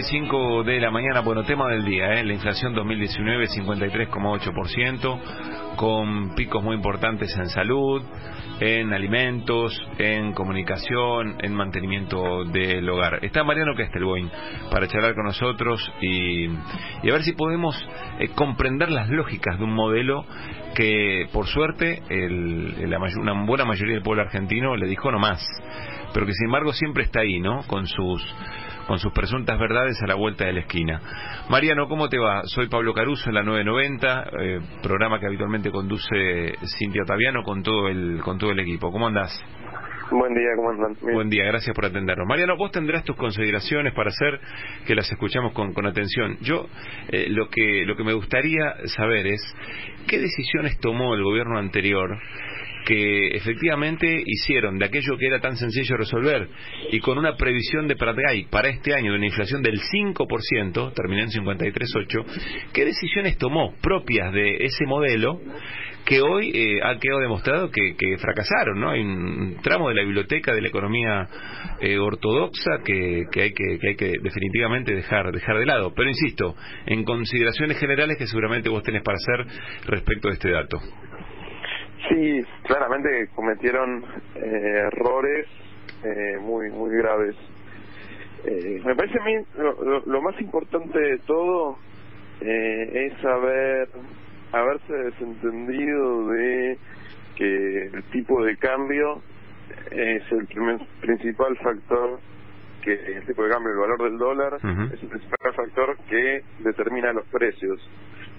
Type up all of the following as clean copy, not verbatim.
5 de la mañana, bueno, tema del día, la inflación 2019, 53,8%, con picos muy importantes en salud, en alimentos, en comunicación, en mantenimiento del hogar. Está Mariano Kestelboim para charlar con nosotros y a ver si podemos comprender las lógicas de un modelo que, por suerte, una buena mayoría del pueblo argentino le dijo no más, pero que sin embargo siempre está ahí, ¿no? Con sus presuntas verdades a la vuelta de la esquina. Mariano, ¿cómo te va? Soy Pablo Caruso en la 990, programa que habitualmente conduce Cintia Ottaviano con todo el equipo. ¿Cómo andás? Buen día, ¿cómo andan? Bien. Buen día, gracias por atendernos. Mariano, vos tendrás tus consideraciones para hacer que las escuchamos con atención. Yo lo que me gustaría saber es qué decisiones tomó el gobierno anterior que efectivamente hicieron de aquello que era tan sencillo resolver y con una previsión de Pratgay para este año de una inflación del 5%, terminó en 53,8%, ¿qué decisiones tomó propias de ese modelo que hoy ha quedado demostrado que fracasaron, ¿no? Hay un tramo de la biblioteca de la economía ortodoxa que hay que definitivamente dejar de lado. Pero insisto, en consideraciones generales que seguramente vos tenés para hacer respecto de este dato. Sí, claramente cometieron errores muy graves. Me parece a mí lo más importante de todo es haberse desentendido de que el tipo de cambio es el principal factor, que el tipo de cambio, el valor del dólar, es el principal factor que determina los precios.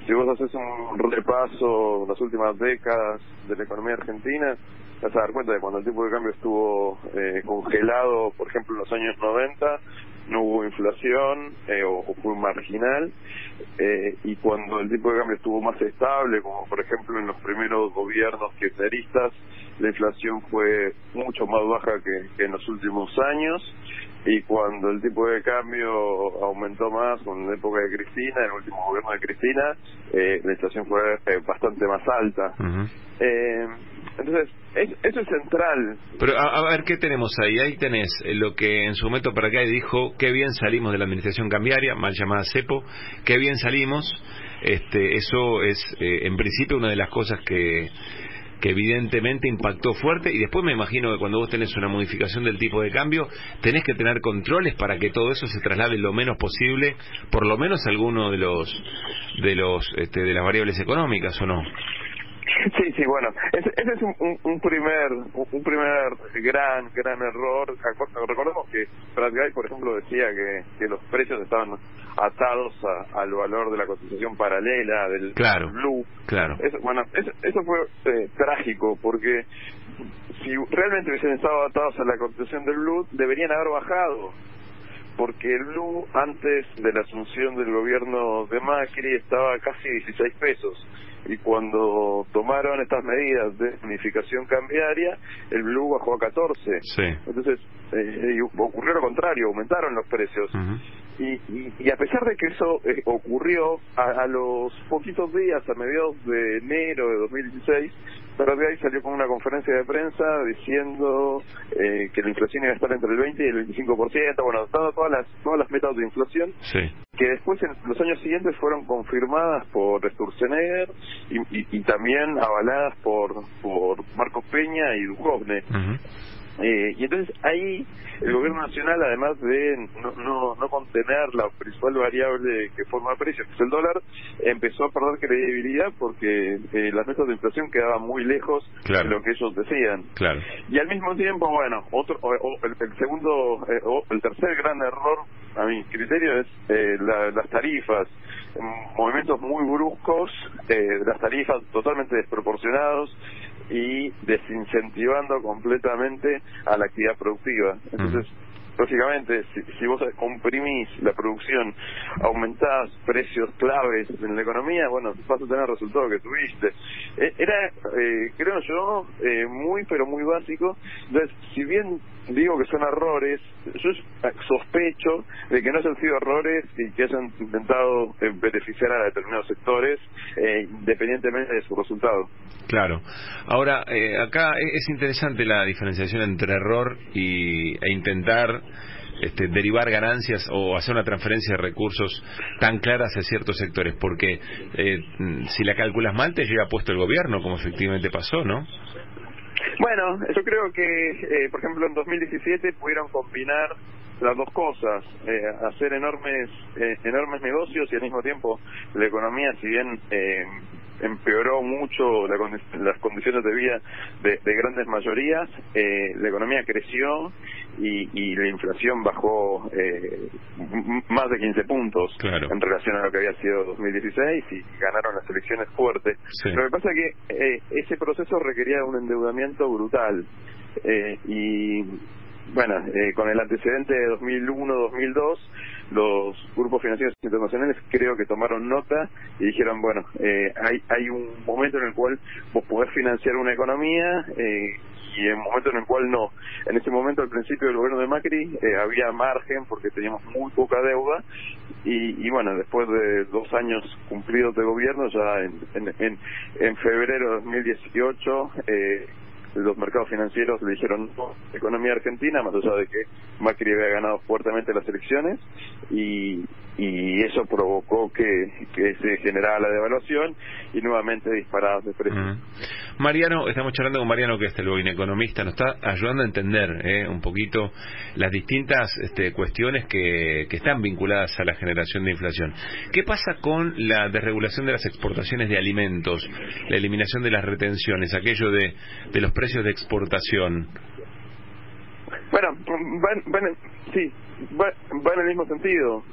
Si vos haces un repaso de las últimas décadas de la economía argentina, te vas a dar cuenta de cuando el tipo de cambio estuvo congelado, por ejemplo en los años 90, no hubo inflación o fue marginal, y cuando el tipo de cambio estuvo más estable, como por ejemplo en los primeros gobiernos kirchneristas, la inflación fue mucho más baja que en los últimos años, y cuando el tipo de cambio aumentó más con la época de Cristina, en el último gobierno de Cristina, la inflación fue bastante más alta. Entonces, eso es central. Pero a ver, ¿qué tenemos ahí? Ahí tenés lo que en su momento Pratgay dijo, qué bien salimos de la administración cambiaria, mal llamada cepo, qué bien salimos. Eso es, en principio, una de las cosas que evidentemente impactó fuerte, y después me imagino que cuando vos tenés una modificación del tipo de cambio tenés que tener controles para que todo eso se traslade lo menos posible, por lo menos a alguno de las variables económicas, ¿o no? Sí, bueno, ese es un primer gran error. Recordemos que Pratgay, por ejemplo, decía que los precios estaban atados al valor de la cotización paralela del blue. Claro. Eso fue trágico, porque si realmente hubiesen estado atados a la cotización del blue, deberían haber bajado, porque el blue antes de la asunción del gobierno de Macri estaba casi 16 pesos. Y cuando tomaron estas medidas de unificación cambiaria, el blue bajó a 14. Sí. Entonces, ocurrió lo contrario, aumentaron los precios. Y a pesar de que eso ocurrió, a los poquitos días, a mediados de enero de 2016, Pratgay salió con una conferencia de prensa diciendo que la inflación iba a estar entre el 20 y el 25%, bueno, todas las metas de inflación, que después en los años siguientes fueron confirmadas por Sturzenegger y también avaladas por Marcos Peña y Duhovne. Y entonces ahí el gobierno nacional, además de no contener la principal variable que forma el precio, que es el dólar, empezó a perder credibilidad porque las metas de inflación quedaban muy lejos de lo que ellos decían. Y al mismo tiempo, bueno, el tercer gran error a mi criterio es las tarifas, movimientos muy bruscos, las tarifas totalmente desproporcionados y desincentivando completamente a la actividad productiva. Entonces, lógicamente, si vos comprimís la producción, aumentás precios claves en la economía, bueno, vas a tener el resultado que tuviste. Era, creo yo, pero muy básico. Entonces, si bien digo que son errores, yo sospecho de que no hayan sido errores y que hayan intentado beneficiar a determinados sectores, independientemente de su resultado. Claro. Ahora, acá es interesante la diferenciación entre error e intentar derivar ganancias o hacer una transferencia de recursos tan clara hacia ciertos sectores, porque si la calculas mal te lleva puesto el gobierno, como efectivamente pasó, ¿no? Bueno, yo creo que, por ejemplo, en 2017 pudieron combinar las dos cosas, hacer enormes negocios y al mismo tiempo la economía, si bien empeoró mucho las condiciones de vida de grandes mayorías, la economía creció y la inflación bajó más de 15 puntos, claro, en relación a lo que había sido 2016 y ganaron las elecciones fuertes. Sí. Lo que pasa es que ese proceso requería un endeudamiento brutal y bueno, con el antecedente de 2001-2002, los grupos financieros internacionales creo que tomaron nota y dijeron, bueno, hay un momento en el cual vos podés financiar una economía y en un momento en el cual no. En ese momento, al principio del gobierno de Macri, había margen porque teníamos muy poca deuda y bueno, después de 2 años cumplidos de gobierno, ya en febrero de 2018, los mercados financieros le dijeron no, economía argentina, más allá de que Macri había ganado fuertemente las elecciones y eso provocó que se generara la devaluación y nuevamente disparadas de precios. Mariano, estamos charlando con Mariano Kestelboin, economista, nos está ayudando a entender un poquito las distintas cuestiones que están vinculadas a la generación de inflación. ¿Qué pasa con la desregulación de las exportaciones de alimentos, la eliminación de las retenciones, aquello de los precios de exportación? Bueno, va en el mismo sentido.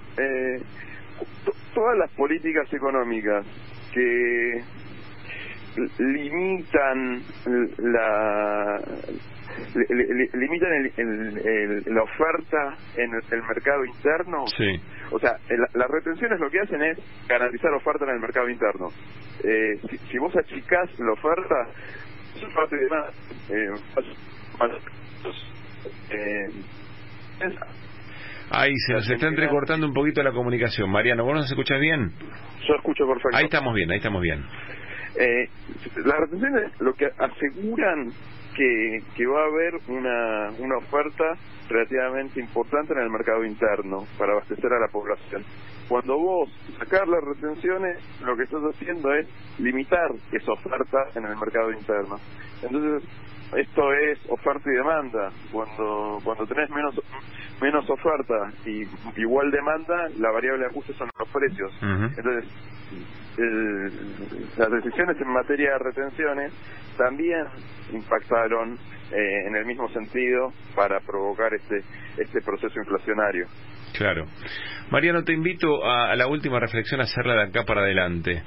Todas las políticas económicas que limitan la oferta en el mercado interno, sí, o sea, las retenciones lo que hacen es garantizar oferta en el mercado interno. Si vos achicás la oferta, es parte de más. Ahí se nos está entrecortando un poquito la comunicación. Mariano, ¿vos nos escuchás bien? Yo escucho perfecto. Ahí estamos bien. Las retenciones lo que aseguran que va a haber una oferta relativamente importante en el mercado interno para abastecer a la población. Cuando vos sacás las retenciones, lo que estás haciendo es limitar esa oferta en el mercado interno. Entonces, esto es oferta y demanda. Cuando tenés menos oferta y igual demanda, la variable de ajuste son los precios. Entonces, las decisiones en materia de retenciones también impactaron en el mismo sentido para provocar este proceso inflacionario. Claro. Mariano, te invito a la última reflexión a hacerla de acá para adelante.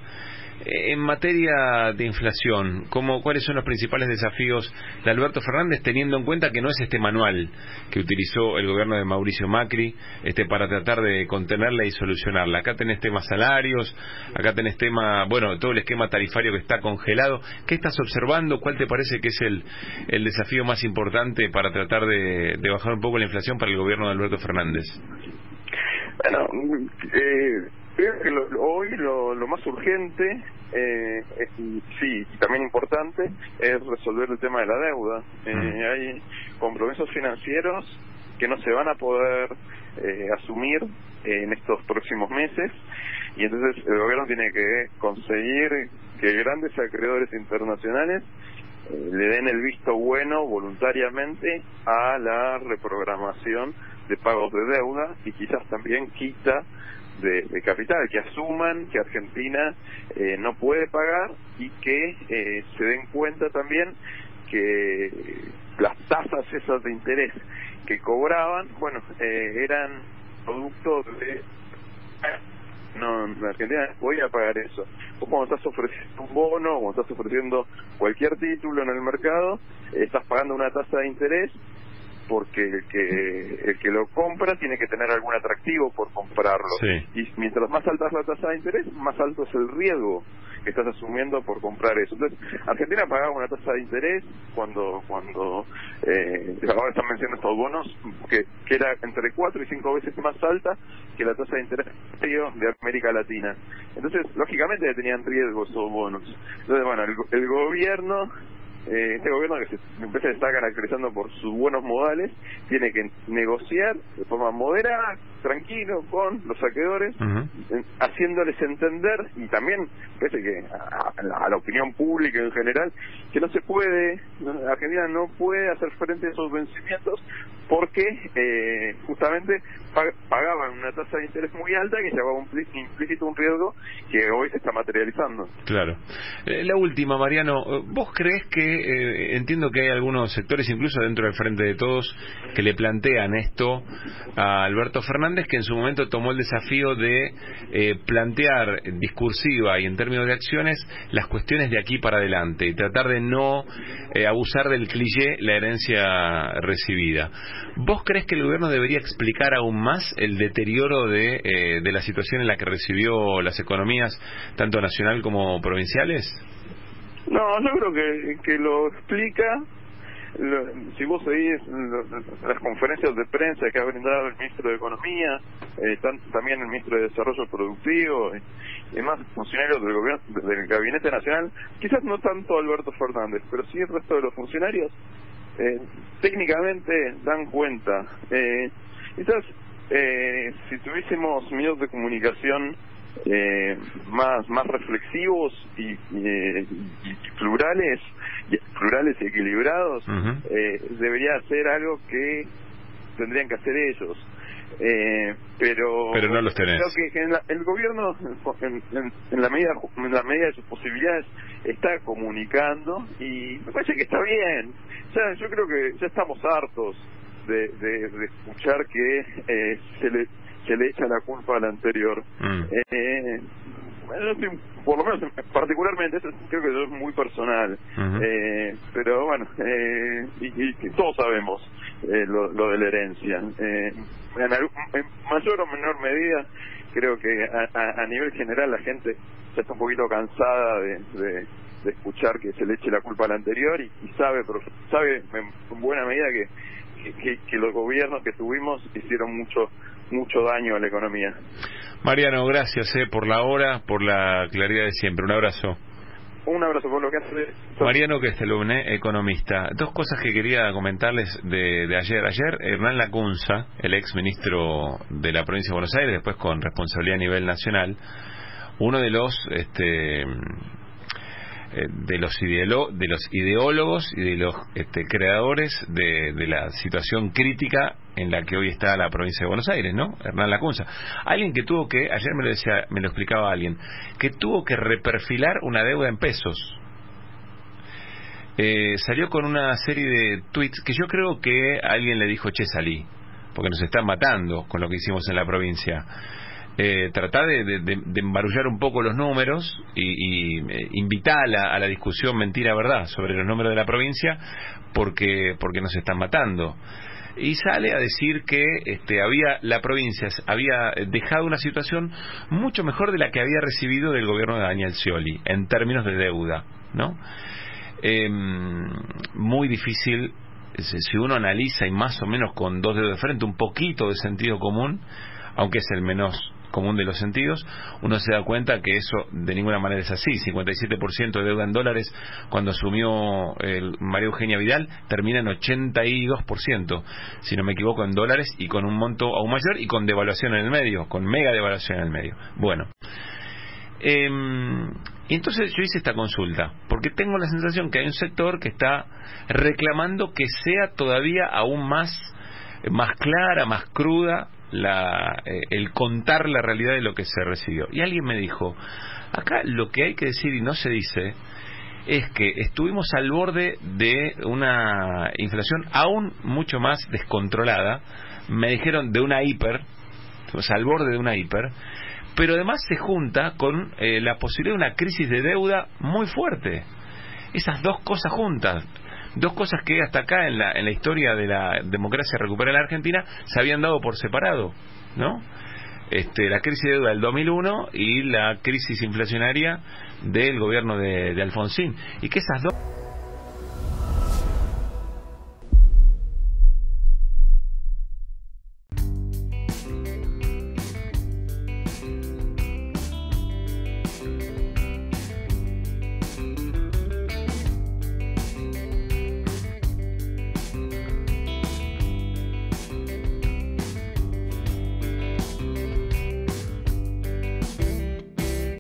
En materia de inflación, ¿cuáles son los principales desafíos de Alberto Fernández, teniendo en cuenta que no es este manual que utilizó el gobierno de Mauricio Macri para tratar de contenerla y solucionarla? Acá tenés temas salarios, acá tenés todo el esquema tarifario que está congelado. ¿Qué estás observando? ¿Cuál te parece que es el desafío más importante para tratar de bajar un poco la inflación para el gobierno de Alberto Fernández? Bueno, creo que hoy lo más urgente, y también importante, es resolver el tema de la deuda. Hay compromisos financieros que no se van a poder asumir en estos próximos meses y entonces el gobierno tiene que conseguir que grandes acreedores internacionales le den el visto bueno voluntariamente a la reprogramación de pagos de deuda y quizás también quita de capital, que asuman que Argentina no puede pagar y que se den cuenta también que las tasas esas de interés que cobraban, eran producto de... No, en Argentina no podía pagar eso. Vos cuando estás ofreciendo un bono, cuando estás ofreciendo cualquier título en el mercado, estás pagando una tasa de interés porque el que lo compra tiene que tener algún atractivo por comprarlo. Sí. Y mientras más alta es la tasa de interés, más alto es el riesgo que estás asumiendo por comprar eso. Entonces, Argentina pagaba una tasa de interés cuando ahora están mencionando estos bonos, que era entre 4 y 5 veces más alta que la tasa de interés de América Latina. Entonces, lógicamente tenían riesgo esos bonos. Entonces, el gobierno este gobierno que se está caracterizando por sus buenos modales, tiene que negociar de forma moderada, tranquilo, con los saqueadores, haciéndoles entender, y también parece que a la opinión pública en general, que no se puede, Argentina no puede hacer frente a esos vencimientos porque justamente pagaban una tasa de interés muy alta que llevaba implícito un riesgo que hoy se está materializando. Claro. La última, Mariano, ¿vos crees que, entiendo que hay algunos sectores, incluso dentro del Frente de Todos, que le plantean esto a Alberto Fernández, que en su momento tomó el desafío de plantear discursiva y en términos de acciones las cuestiones de aquí para adelante y tratar de no abusar del cliché la herencia recibida? ¿Vos crees que el gobierno debería explicar aún más el deterioro de la situación en la que recibió las economías, tanto nacional como provinciales? No, yo creo que lo explica. Si vos seguís las conferencias de prensa que ha brindado el ministro de Economía, también el ministro de Desarrollo Productivo y demás funcionarios del gobierno, del Gabinete Nacional, quizás no tanto Alberto Fernández, pero sí el resto de los funcionarios, técnicamente dan cuenta. Quizás si tuviésemos medios de comunicación más reflexivos y plurales y equilibrados, debería ser algo que tendrían que hacer ellos, pero no los tenés. Creo que el gobierno en la medida de sus posibilidades está comunicando, y me parece que está bien. Yo creo que ya estamos hartos de escuchar que se le echa la culpa al anterior. Por lo menos particularmente, eso creo que es muy personal, pero bueno, y todos sabemos lo de la herencia. En mayor o menor medida, creo que a nivel general la gente ya está un poquito cansada de escuchar que se le eche la culpa al anterior, y sabe en buena medida que los gobiernos que tuvimos hicieron mucho daño a la economía. Mariano, gracias por la hora, por la claridad de siempre. Un abrazo. Un abrazo por lo que hace. Mariano Questelune, economista. Dos cosas que quería comentarles de ayer. Ayer, Hernán Lacunza, el ex ministro de la provincia de Buenos Aires, después con responsabilidad a nivel nacional, uno de los ideólogos y de los creadores de la situación crítica en la que hoy está la provincia de Buenos Aires, ¿no? Hernán Lacunza. Alguien que tuvo que, ayer me lo explicaba alguien, que tuvo que reperfilar una deuda en pesos. Salió con una serie de tweets que yo creo que alguien le dijo, che, salí, porque nos están matando con lo que hicimos en la provincia. Tratar de embarullar un poco los números y invitar a la discusión mentira-verdad sobre los números de la provincia, porque nos están matando. Y sale a decir que la provincia había dejado una situación mucho mejor de la que había recibido del gobierno de Daniel Scioli en términos de deuda, ¿no? Muy difícil, si uno analiza y más o menos con dos dedos de frente, un poquito de sentido común, aunque es el menos común de los sentidos, uno se da cuenta que eso de ninguna manera es así. 57% de deuda en dólares cuando asumió María Eugenia Vidal termina en 82%, si no me equivoco, en dólares, y con un monto aún mayor y con devaluación en el medio, con mega devaluación en el medio. Bueno, y entonces yo hice esta consulta porque tengo la sensación que hay un sector que está reclamando que sea todavía aún más clara, más cruda el contar la realidad de lo que se recibió. Y alguien me dijo, acá lo que hay que decir y no se dice es que estuvimos al borde de una inflación aún mucho más descontrolada. Me dijeron de una hiper, al borde de una hiper, pero además se junta con la posibilidad de una crisis de deuda muy fuerte. Esas dos cosas juntas, dos cosas que hasta acá en la historia de la democracia recuperada en la Argentina se habían dado por separado, ¿no? La crisis de deuda del 2001 y la crisis inflacionaria del gobierno de Alfonsín, y que esas dos